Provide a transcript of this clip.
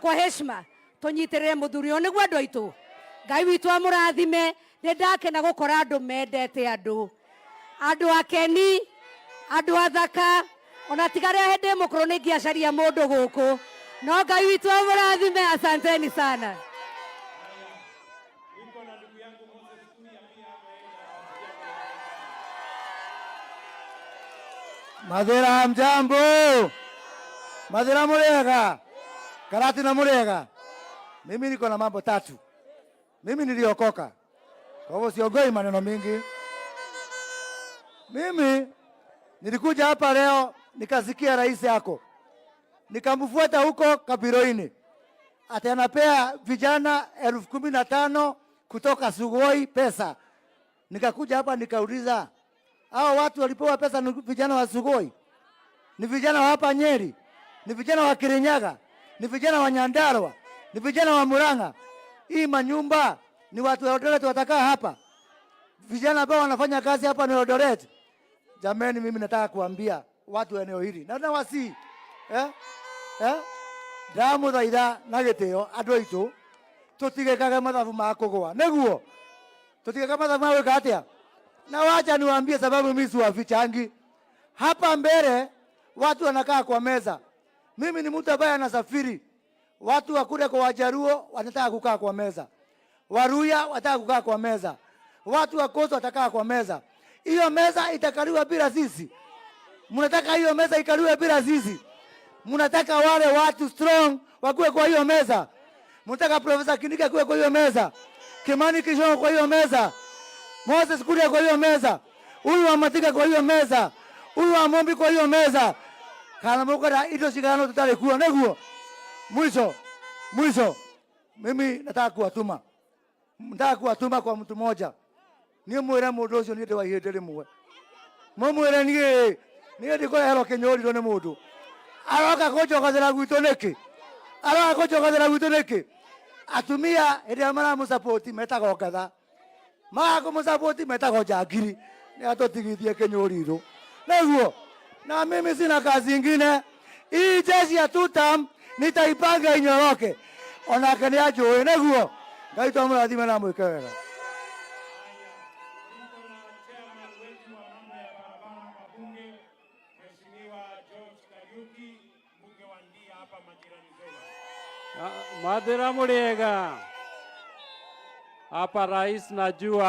Kwa heshima tunyitirire muthuri o niguo andu aitu Ngai witu amurathime ni ndakena gukora andu mendete andu akeni andu athaka ona tigare hende mukuru ni ngiacaria mundu guku no Ngai witu amurathime. Asanteni sana. Mathira mjambo, Mathira murega, Karati na murega. Mimi niko na mambo tatu. Mimi niliokoka, kwa hivyo siogoi maneno mingi. Mimi nilikuja hapa leo nikasikia rais yako, nikamfuata huko Kabiroini, ati anapea vijana 15,000 kutoka Sugoi pesa. Nikakuja hapa nikauliza, hao watu walipewa pesa ni vijana wa Sugoi? Ni vijana wa hapa Nyeri? Ni vijana wa Kirinyaga? Ni vijana wa Nyandarua? Ni vijana wa Murang'a? Hii manyumba ni watu wa Eldoret watakaa hapa? Vijana ambao wanafanya kazi hapa ni Eldoret? Jamani, mimi nataka kuambia watu wa eneo hili na wasi damu thaitha na gitio andu aitu tutigekaga mathabu ma kugwa niguo tutigekaga mathabu ma gwika atia. Na wacha niwaambie sababu mimi si wafichangi hapa mbele. Watu wanakaa kwa meza, mimi ni mtu ambaye anasafiri. Watu wa kule kwa Wajaruo wanataka kukaa kwa meza, Waruya wanataka kukaa kwa meza, watu wa Coast watakaa kwa meza. Hiyo meza itakaliwa bila sisi? Mnataka hiyo meza ikaliwe bila sisi? Mnataka wale watu strong wakuwe kwa hiyo meza? Mnataka Professor Kindiki kuwe kwa hiyo meza, Kimani Ichung'wah kwa hiyo meza, Moses Kuria kwa hiyo meza, huyu wa Matika kwa hiyo meza, huyu wa Mombi kwa hiyo meza? Kana mukora ido sigano tutale kuwa neguo. Mwisho mimi nataka kuwatuma kwa mtu mmoja. Niye mwere mundu ucio niende wa ihinde rimwe mumwire niye ndiko hero Kinyori ni mundu aroka kujogathira gwitu niki atumia iria mara musupport metago ngatha mago musupport metago njangiri ni atutigithie Kinyori ru neguo. Na mimi sina kazi ingine, hii jeshi ya tutam nitaipanga inyoroke onake ni ajui neguo. Ngai tumurathime na mwike wega. Mathira murega hapa rais najua